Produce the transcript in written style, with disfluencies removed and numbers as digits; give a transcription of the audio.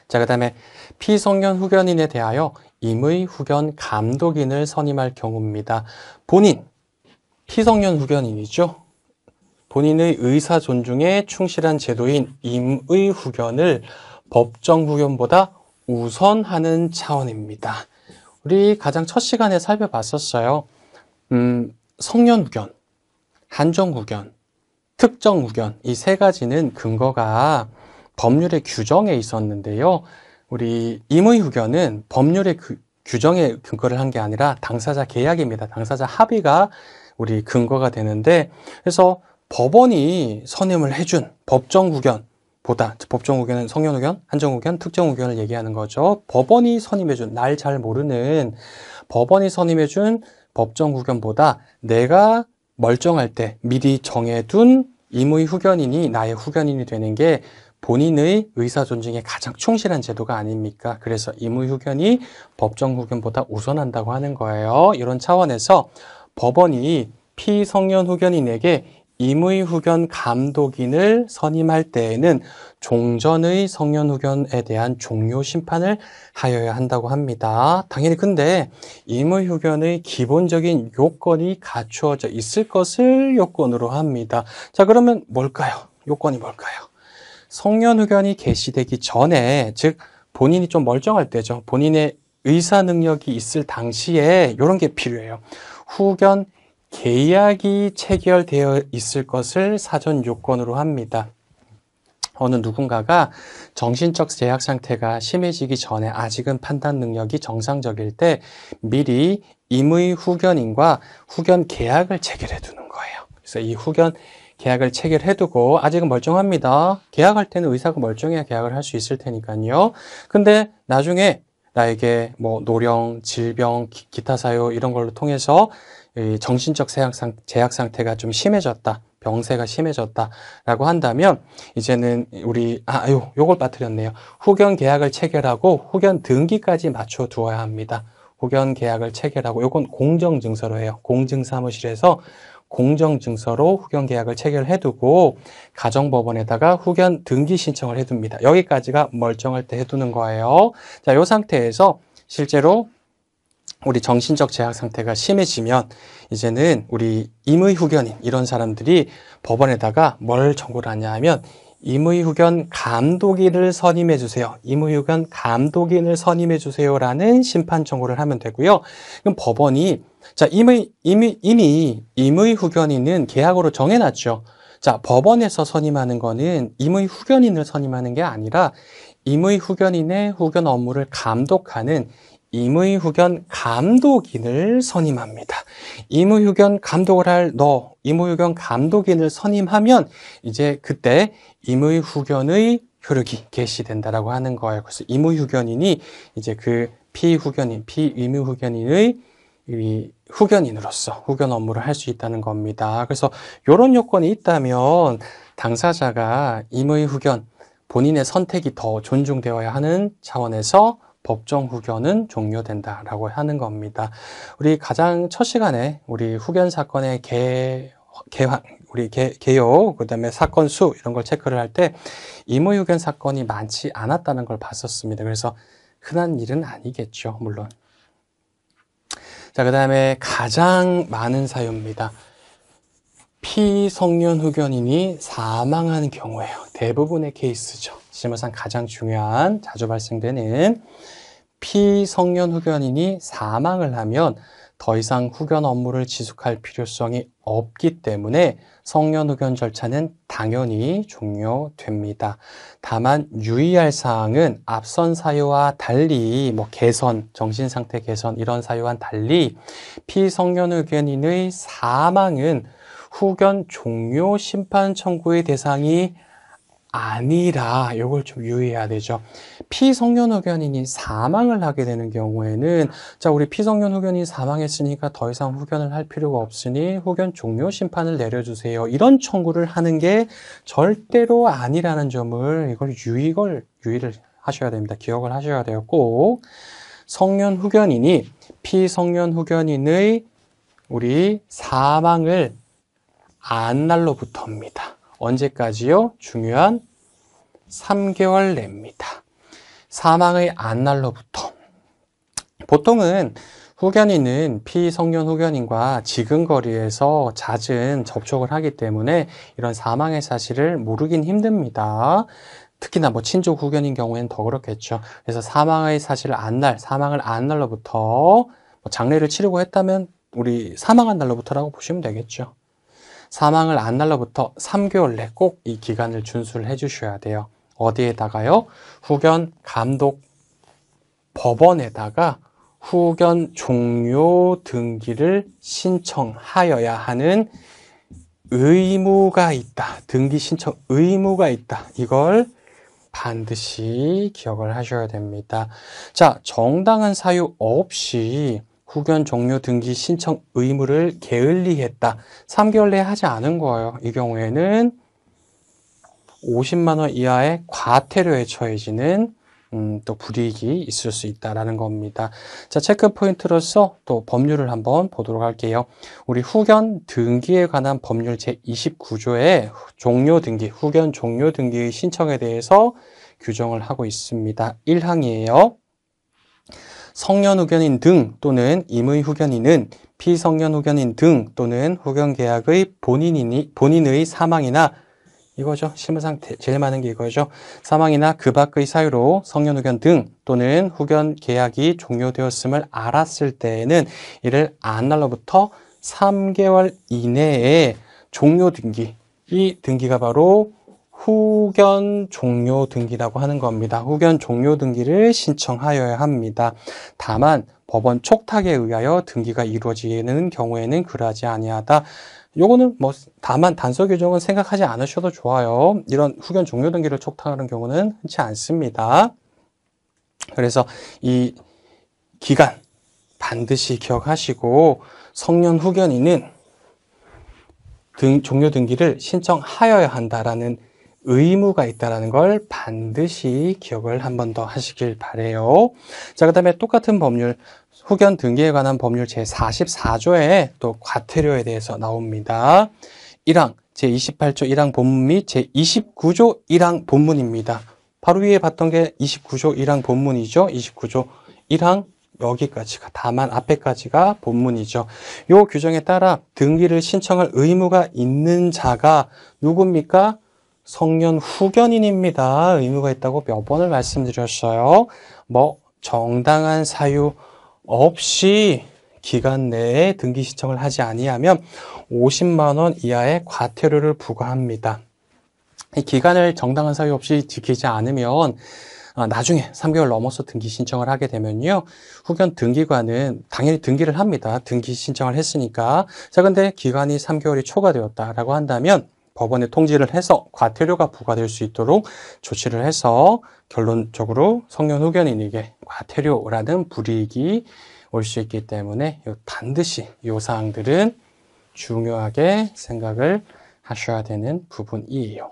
자, 그 다음에 피성년 후견인에 대하여 임의 후견 감독인을 선임할 경우입니다. 본인, 피성년 후견인이죠. 본인의 의사 존중에 충실한 제도인 임의 후견을 법정 후견보다 우선하는 차원입니다. 우리 가장 첫 시간에 살펴봤었어요. 성년 후견, 한정 후견, 특정 후견, 이 세 가지는 근거가 법률의 규정에 있었는데요. 우리 임의 후견은 법률의 규정에 근거를 한 게 아니라 당사자 계약입니다. 당사자 합의가 우리 근거가 되는데, 그래서 법원이 선임을 해준 법정 후견보다, 법정 후견은 성년 후견, 한정 후견, 특정 후견을 얘기하는 거죠. 법원이 선임해준, 날 잘 모르는 법원이 선임해준 법정 후견보다 내가 멀쩡할 때 미리 정해둔 임의 후견인이 나의 후견인이 되는 게 본인의 의사 존중에 가장 충실한 제도가 아닙니까? 그래서 임의 후견이 법정 후견보다 우선한다고 하는 거예요. 이런 차원에서 법원이 피성년 후견인에게 임의 후견 감독인을 선임할 때에는 종전의 성년 후견에 대한 종료 심판을 하여야 한다고 합니다. 당연히 근데 임의 후견의 기본적인 요건이 갖추어져 있을 것을 요건으로 합니다. 자, 그러면 뭘까요? 요건이 뭘까요? 성년 후견이 개시되기 전에, 즉 본인이 좀 멀쩡할 때죠. 본인의 의사 능력이 있을 당시에 이런 게 필요해요. 후견 계약이 체결되어 있을 것을 사전 요건으로 합니다. 어느 누군가가 정신적 제약 상태가 심해지기 전에 아직은 판단 능력이 정상적일 때 미리 임의 후견인과 후견 계약을 체결해 두는 거예요. 그래서 이 후견 계약을 체결해 두고 아직은 멀쩡합니다. 계약할 때는 의사가 멀쩡해야 계약을 할 수 있을 테니까요. 근데 나중에 나에게 뭐 노령, 질병, 기타 사유 이런 걸로 통해서 정신적 제약 상태가 좀 심해졌다. 병세가 심해졌다라고 한다면 이제는 우리 요걸 빠뜨렸네요. 후견 계약을 체결하고 후견 등기까지 맞춰 두어야 합니다. 후견 계약을 체결하고 요건 공정증서로 해요. 공증사무실에서 공정증서로 후견 계약을 체결해 두고 가정법원에다가 후견 등기 신청을 해 둡니다. 여기까지가 멀쩡할 때 해두는 거예요. 자, 요 상태에서 실제로 우리 정신적 제약 상태가 심해지면 이제는 우리 임의 후견인 이런 사람들이 법원에다가 뭘 청구를 하냐 하면 임의 후견 감독인을 선임해 주세요. 임의 후견 감독인을 선임해 주세요라는 심판 청구를 하면 되고요. 그럼 법원이 자, 이미 임의 후견인은 계약으로 정해놨죠. 자, 법원에서 선임하는 거는 임의 후견인을 선임하는 게 아니라 임의 후견인의 후견 업무를 감독하는 임의 후견 감독인을 선임합니다. 임의 후견 감독을 할 임의 후견 감독인을 선임하면 이제 그때 임의 후견의 효력이 개시된다라고 하는 거예요. 그래서 임의 후견인이 이제 그 피임의 후견인의 이 후견인으로서 후견 업무를 할 수 있다는 겁니다. 그래서 이런 요건이 있다면 당사자가 임의 후견, 본인의 선택이 더 존중되어야 하는 차원에서 법정 후견은 종료된다라고 하는 겁니다. 우리 가장 첫 시간에 우리 후견 사건의 개요, 그 다음에 사건 수 이런 걸 체크를 할 때 임의 후견 사건이 많지 않았다는 걸 봤었습니다. 그래서 흔한 일은 아니겠죠, 물론. 자, 그 다음에 가장 많은 사유입니다. 피성년 후견인이 사망한 경우예요. 대부분의 케이스죠. 실무상 가장 중요한, 자주 발생되는 피성년 후견인이 사망을 하면 더 이상 후견 업무를 지속할 필요성이 없기 때문에 성년 후견 절차는 당연히 종료됩니다. 다만 유의할 사항은 앞선 사유와 달리 개선, 정신상태 개선 이런 사유와는 달리 피성년 후견인의 사망은 후견 종료 심판 청구의 대상이 아니라 이걸 좀 유의해야 되죠. 피성년 후견인이 사망을 하게 되는 경우에는 자, 우리 피성년 후견인이 사망했으니까 더 이상 후견을 할 필요가 없으니 후견 종료 심판을 내려주세요. 이런 청구를 하는 게 절대로 아니라는 점을 유의를 하셔야 됩니다. 기억을 하셔야 돼요. 꼭 성년 후견인이 피성년 후견인의 우리 사망을 안 날로부터입니다. 언제까지요? 중요한 3개월 내입니다. 사망의 안날로부터. 보통은 후견인은 피성년 후견인과 지근거리에서 잦은 접촉을 하기 때문에 이런 사망의 사실을 모르긴 힘듭니다. 특히나 뭐 친족 후견인 경우에는 더 그렇겠죠. 그래서 사망의 사실을 사망을 안 날로부터 뭐 장례를 치르고 했다면 우리 사망한 날로부터라고 보시면 되겠죠. 사망을 안 날로부터 3개월 내 꼭 이 기간을 준수를 해주셔야 돼요. 어디에다가요? 후견 감독 법원에다가 후견 종료 등기를 신청하여야 하는 의무가 있다. 등기 신청 의무가 있다. 이걸 반드시 기억을 하셔야 됩니다. 자, 정당한 사유 없이 후견 종료 등기 신청 의무를 게을리했다. 3개월 내에 하지 않은 거예요. 이 경우에는 50만 원 이하의 과태료에 처해지는 또 불이익이 있을 수 있다라는 겁니다. 자, 체크 포인트로서 또 법률을 한번 보도록 할게요. 우리 후견 등기에 관한 법률 제29조에 종료 등기, 후견 종료 등기의 신청에 대해서 규정을 하고 있습니다. 1항이에요. 성년 후견인 등 또는 임의 후견인은 피성년 후견인 등 또는 후견 계약의 본인의 사망이나 이거죠. 실무상 제일 많은 게 이거죠. 사망이나 그 밖의 사유로 성년 후견 등 또는 후견 계약이 종료되었음을 알았을 때에는 이를 안날로부터 3개월 이내에 종료 등기, 이 등기가 바로 후견 종료 등기라고 하는 겁니다. 후견 종료 등기를 신청하여야 합니다. 다만 법원 촉탁에 의하여 등기가 이루어지는 경우에는 그러하지 아니하다. 요거는 뭐 다만 단서 규정은 생각하지 않으셔도 좋아요. 이런 후견 종료 등기를 촉탁하는 경우는 흔치 않습니다. 그래서 이 기간 반드시 기억하시고 성년 후견인은 종료 등기를 신청하여야 한다라는 의무가 있다는 걸 반드시 기억을 한 번 더 하시길 바래요. 자, 그 다음에 똑같은 법률 후견 등기에 관한 법률 제44조에 또 과태료에 대해서 나옵니다. 1항 제28조 1항 본문 및 제29조 1항 본문입니다. 바로 위에 봤던 게 29조 1항 본문이죠. 29조 1항 여기까지가, 다만 앞에까지가 본문이죠. 요 규정에 따라 등기를 신청할 의무가 있는 자가 누굽니까? 성년 후견인입니다. 의무가 있다고 몇 번을 말씀드렸어요. 뭐 정당한 사유 없이 기간 내에 등기 신청을 하지 아니하면 50만 원 이하의 과태료를 부과합니다. 이 기간을 정당한 사유 없이 지키지 않으면 나중에 3개월 넘어서 등기 신청을 하게 되면요, 후견 등기관은 당연히 등기를 합니다. 등기 신청을 했으니까. 자, 근데 기간이 3개월이 초과되었다라고 한다면 법원에 통지를 해서 과태료가 부과될 수 있도록 조치를 해서 결론적으로 성년 후견인에게 과태료라는 불이익이 올 수 있기 때문에 반드시 이 사항들은 중요하게 생각을 하셔야 되는 부분이에요.